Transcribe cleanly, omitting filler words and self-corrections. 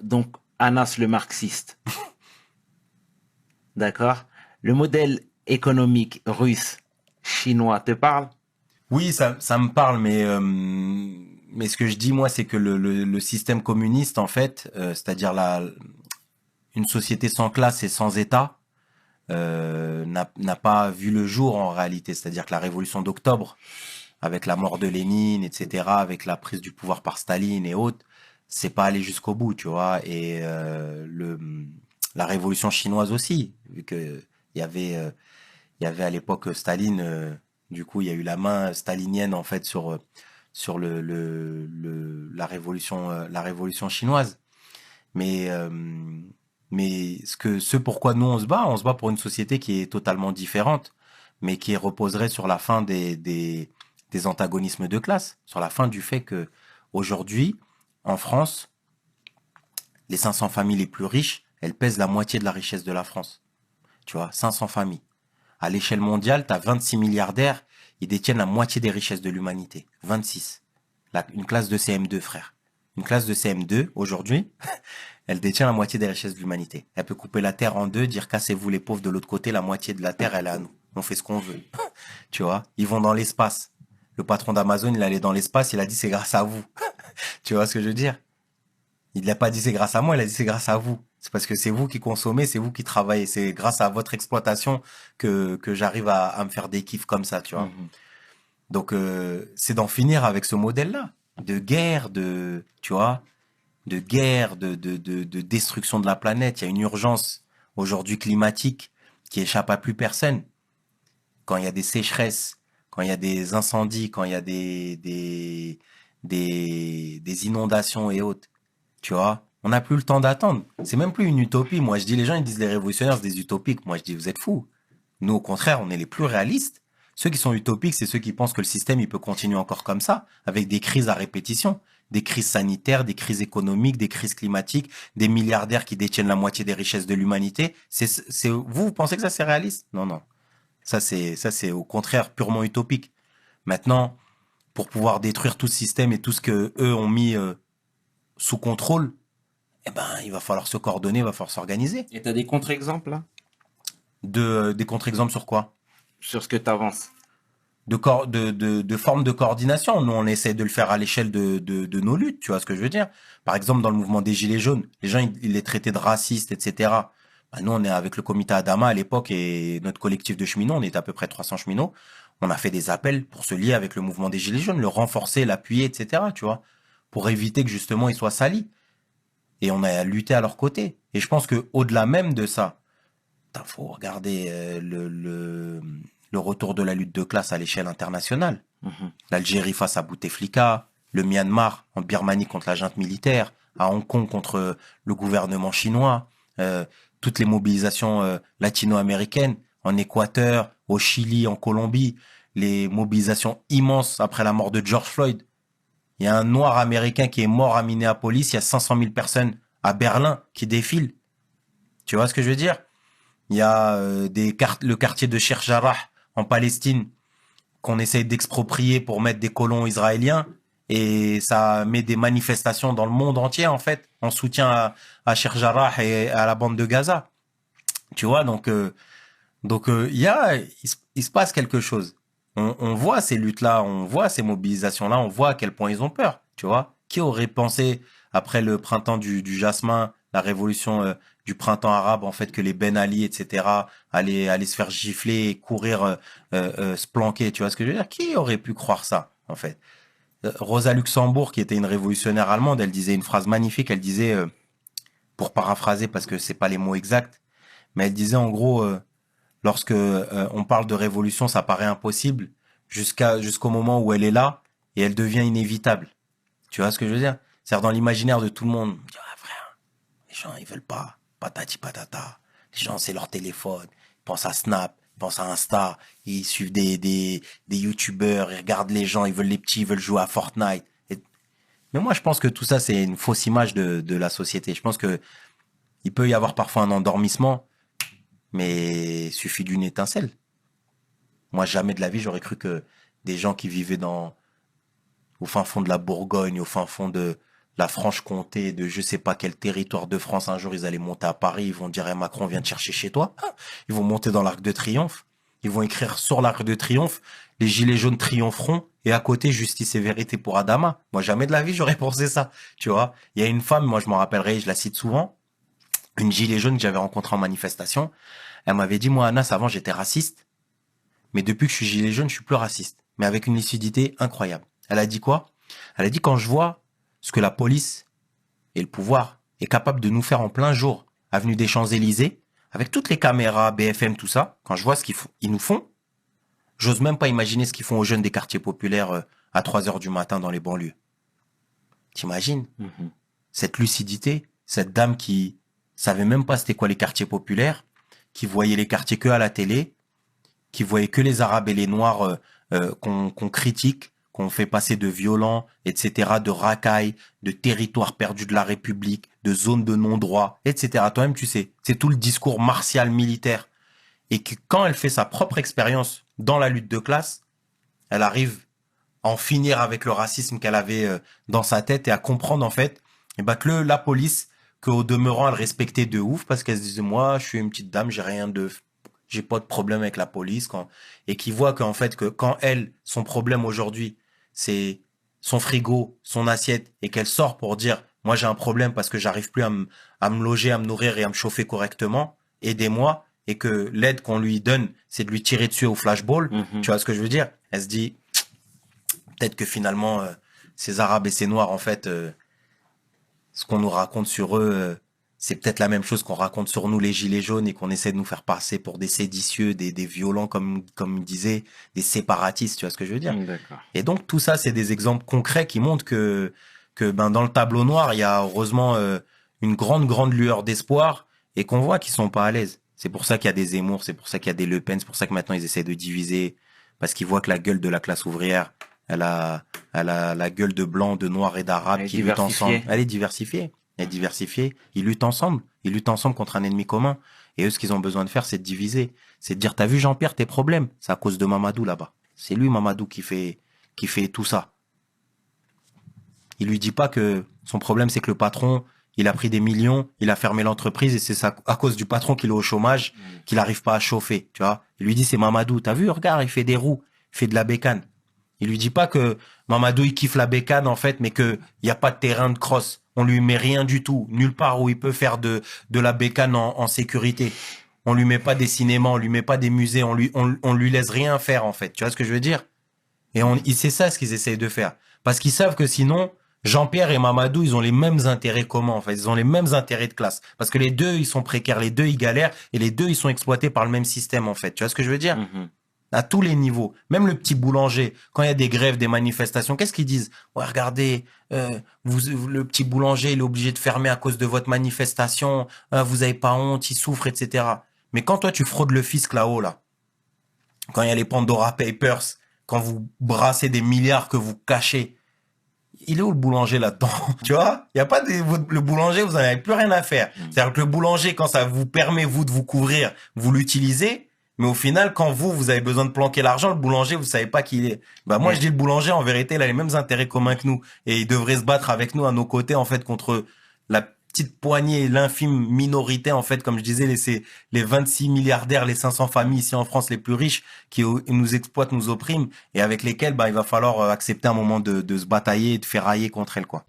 Donc, Anas le marxiste, d'accord? Le modèle économique russe, chinois, te parle? Oui, ça me parle, mais ce que je dis, moi, c'est que le système communiste, en fait, c'est-à-dire une société sans classe et sans État, n'a pas vu le jour en réalité. C'est-à-dire que la révolution d'octobre, avec la mort de Lénine, etc., avec la prise du pouvoir par Staline et autres, c'est pas allé jusqu'au bout, tu vois. Et la révolution chinoise aussi, vu que il y avait à l'époque Staline, du coup, il y a eu la main stalinienne en fait sur la révolution chinoise. Mais ce pourquoi nous on se bat pour une société qui est totalement différente, mais qui reposerait sur la fin des antagonismes de classe, sur la fin du fait que aujourd'hui, en France, les 500 familles les plus riches, elles pèsent la moitié de la richesse de la France. Tu vois, 500 familles. À l'échelle mondiale, tu as 26 milliardaires, ils détiennent la moitié des richesses de l'humanité. 26. Une classe de CM2, frère. Une classe de CM2, aujourd'hui, elle détient la moitié des richesses de l'humanité. Elle peut couper la terre en deux, dire cassez-vous les pauvres de l'autre côté, la moitié de la terre, elle est à nous. On fait ce qu'on veut. Tu vois, ils vont dans l'espace. Le patron d'Amazon, il allait dans l'espace, il a dit c'est grâce à vous. Tu vois ce que je veux dire? Il n'a pas dit c'est grâce à moi, il a dit c'est grâce à vous. C'est parce que c'est vous qui consommez, c'est vous qui travaillez. C'est grâce à votre exploitation que j'arrive à me faire des kiffs comme ça, tu vois. Mhm. Donc, c'est d'en finir avec ce modèle-là. De guerre, tu vois, de guerre, de destruction de la planète. Il y a une urgence aujourd'hui climatique qui échappe à plus personne. Quand il y a des sécheresses, quand il y a des incendies, quand il y a des inondations et autres, tu vois, on n'a plus le temps d'attendre. C'est même plus une utopie. Moi, je dis, les gens, ils disent les révolutionnaires, c'est des utopiques. Moi, je dis, vous êtes fous. Nous, au contraire, on est les plus réalistes. Ceux qui sont utopiques, c'est ceux qui pensent que le système, il peut continuer encore comme ça, avec des crises à répétition. Des crises sanitaires, des crises économiques, des crises climatiques, des milliardaires qui détiennent la moitié des richesses de l'humanité. Vous pensez que ça, c'est réaliste? Non, non. Ça, c'est au contraire purement utopique. Maintenant, pour pouvoir détruire tout ce système et tout ce que eux ont mis sous contrôle, eh ben, il va falloir se coordonner, il va falloir s'organiser. Et tu as des contre-exemples là, Des contre-exemples sur quoi? sur ce que tu avances? De formes de coordination. Nous, on essaie de le faire à l'échelle de nos luttes, tu vois ce que je veux dire? Par exemple, dans le mouvement des Gilets jaunes, les gens, ils les traitaient de racistes, etc. Bah, nous, on est avec le comité Adama à l'époque et notre collectif de cheminots, on était à peu près 300 cheminots. On a fait des appels pour se lier avec le mouvement des Gilets jaunes, le renforcer, l'appuyer, etc., tu vois, pour éviter que justement ils soient salis. Et on a lutté à leur côté. Et je pense que au-delà même de ça, il faut regarder le retour de la lutte de classe à l'échelle internationale. Mhm. L'Algérie face à Bouteflika, le Myanmar en Birmanie contre la junte militaire, à Hong Kong contre le gouvernement chinois, euh, toutes les mobilisations latino-américaines en Équateur, au Chili, en Colombie, les mobilisations immenses après la mort de George Floyd. Il y a un noir américain qui est mort à Minneapolis, il y a 500 000 personnes à Berlin qui défilent. Tu vois ce que je veux dire? Il y a le quartier de Sheikh Jarrah en Palestine qu'on essaye d'exproprier pour mettre des colons israéliens et ça met des manifestations dans le monde entier en fait en soutien à Sheikh Jarrah et à la bande de Gaza. Tu vois il se passe quelque chose. On voit ces luttes-là, on voit ces mobilisations-là, on voit à quel point ils ont peur. Tu vois, qui aurait pensé après le printemps du jasmin, la révolution du printemps arabe, en fait, que les Ben Ali, etc., allaient se faire gifler, et courir, se planquer. Tu vois ce que je veux dire? Qui aurait pu croire ça, en fait? Rosa Luxembourg, qui était une révolutionnaire allemande, elle disait une phrase magnifique. Elle disait, pour paraphraser parce que c'est pas les mots exacts, mais elle disait en gros. Lorsque on parle de révolution, ça paraît impossible jusqu'au moment où elle est là et elle devient inévitable. Tu vois ce que je veux dire? C'est-à-dire dans l'imaginaire de tout le monde. On dit, ah, frère, les gens ils veulent pas patati patata. Les gens c'est leur téléphone, ils pensent à Snap, ils pensent à Insta, ils suivent des youtubeurs, ils regardent les gens, ils veulent les petits, ils veulent jouer à Fortnite. Mais moi je pense que tout ça c'est une fausse image de la société. Je pense que il peut y avoir parfois un endormissement, mais il suffit d'une étincelle. Moi, jamais de la vie, j'aurais cru que des gens qui vivaient au fin fond de la Bourgogne, au fin fond de la Franche-Comté, de je sais pas quel territoire de France. Un jour, ils allaient monter à Paris, ils vont dire eh, Macron vient te chercher chez toi. Ah, ils vont monter dans l'Arc de Triomphe. Ils vont écrire sur l'Arc de Triomphe, les gilets jaunes triompheront, et à côté, justice et vérité pour Adama. Moi, jamais de la vie, j'aurais pensé ça. Tu vois, il y a une femme, moi, je m'en rappellerai, je la cite souvent, une gilet jaune que j'avais rencontrée en manifestation. Elle m'avait dit, moi, Anas, avant, j'étais raciste, mais depuis que je suis gilet jaune, je suis plus raciste. Mais avec une lucidité incroyable. Elle a dit quoi? Elle a dit, quand je vois ce que la police et le pouvoir est capable de nous faire en plein jour, avenue des Champs-Élysées, avec toutes les caméras, BFM, tout ça, quand je vois ce ils nous font, j'ose même pas imaginer ce qu'ils font aux jeunes des quartiers populaires à 3 heures du matin dans les banlieues. T'imagines? Cette lucidité, cette dame qui savait même pas c'était quoi les quartiers populaires, qui voyait les quartiers que à la télé, qui voyait que les Arabes et les Noirs qu'on critique, qu'on fait passer de violents, etc., de racailles, de territoires perdus de la République, de zones de non-droit, etc. Toi-même, tu sais, c'est tout le discours martial militaire. Et que quand elle fait sa propre expérience dans la lutte de classe, elle arrive à en finir avec le racisme qu'elle avait dans sa tête et à comprendre en fait eh ben, que la police, qu'au demeurant, elle respectait de ouf parce qu'elle se disait, moi, je suis une petite dame, j'ai pas de problème avec la police. Et qui voit qu'en fait, que quand elle, son problème aujourd'hui, c'est son frigo, son assiette, et qu'elle sort pour dire, moi j'ai un problème parce que j'arrive plus à me loger, à me nourrir et à me chauffer correctement, aidez-moi, et que l'aide qu'on lui donne, c'est de lui tirer dessus au flashball, tu vois ce que je veux dire? Elle se dit, peut-être que finalement, ces Arabes et ces Noirs, en fait, ce qu'on nous raconte sur eux, c'est peut-être la même chose qu'on raconte sur nous, les gilets jaunes, et qu'on essaie de nous faire passer pour des séditieux, des violents, comme il disait, des séparatistes, tu vois ce que je veux dire? D'accord. Et donc, tout ça, c'est des exemples concrets qui montrent que ben, dans le tableau noir, il y a heureusement une grande lueur d'espoir, et qu'on voit qu'ils sont pas à l'aise. C'est pour ça qu'il y a des Zemmour, c'est pour ça qu'il y a des Le Pen, c'est pour ça que maintenant ils essaient de diviser, parce qu'ils voient que la gueule de la classe ouvrière, elle a la gueule de blanc, de noir et d'arabe qui luttent ensemble. Elle est diversifiée. Elle est diversifiée. Ils luttent ensemble. Ils luttent ensemble contre un ennemi commun. Et eux, ce qu'ils ont besoin de faire, c'est de diviser. C'est de dire, t'as vu Jean-Pierre, tes problèmes? C'est à cause de Mamadou là-bas. C'est lui, Mamadou, qui fait tout ça. Il lui dit pas que son problème, c'est que le patron, il a pris des millions, il a fermé l'entreprise et c'est ça, à cause du patron qu'il est au chômage, qu'il n'arrive pas à chauffer, tu vois. Il lui dit, c'est Mamadou. T'as vu, regarde, il fait des roues, il fait de la bécane. Il lui dit pas que Mamadou, il kiffe la bécane, en fait, mais que y a pas de terrain de cross. On lui met rien du tout. Nulle part où il peut faire de la bécane en sécurité. On lui met pas des cinémas, on lui met pas des musées, on lui laisse rien faire, en fait. Tu vois ce que je veux dire? Et c'est ça ce qu'ils essayent de faire. Parce qu'ils savent que sinon, Jean-Pierre et Mamadou, ils ont les mêmes intérêts communs, en fait. Ils ont les mêmes intérêts de classe. Parce que les deux, ils sont précaires, les deux, ils galèrent, et les deux, ils sont exploités par le même système, en fait. Tu vois ce que je veux dire? À tous les niveaux. Même le petit boulanger, quand il y a des grèves, des manifestations, qu'est-ce qu'ils disent? Ouais, regardez, le petit boulanger, il est obligé de fermer à cause de votre manifestation, vous avez pas honte, il souffre, etc. Mais quand toi, tu fraudes le fisc là-haut, là, quand il y a les Pandora Papers, quand vous brassez des milliards que vous cachez, il est où le boulanger là-dedans? Tu vois? Il y a pas le boulanger, vous n'en avez plus rien à faire. C'est-à-dire que le boulanger, quand ça vous permet, vous, de vous couvrir, vous l'utilisez. Mais au final, quand vous avez besoin de planquer l'argent, le boulanger, vous savez pas qui il est. Bah, moi, je dis le boulanger, en vérité, il a les mêmes intérêts communs que nous. Et il devrait se battre avec nous à nos côtés, en fait, contre la petite poignée, l'infime minorité, en fait, comme je disais, les 26 milliardaires, les 500 familles ici en France les plus riches qui nous exploitent, nous oppriment et avec lesquels, bah, il va falloir accepter un moment de se batailler et de ferrailler contre elles, quoi.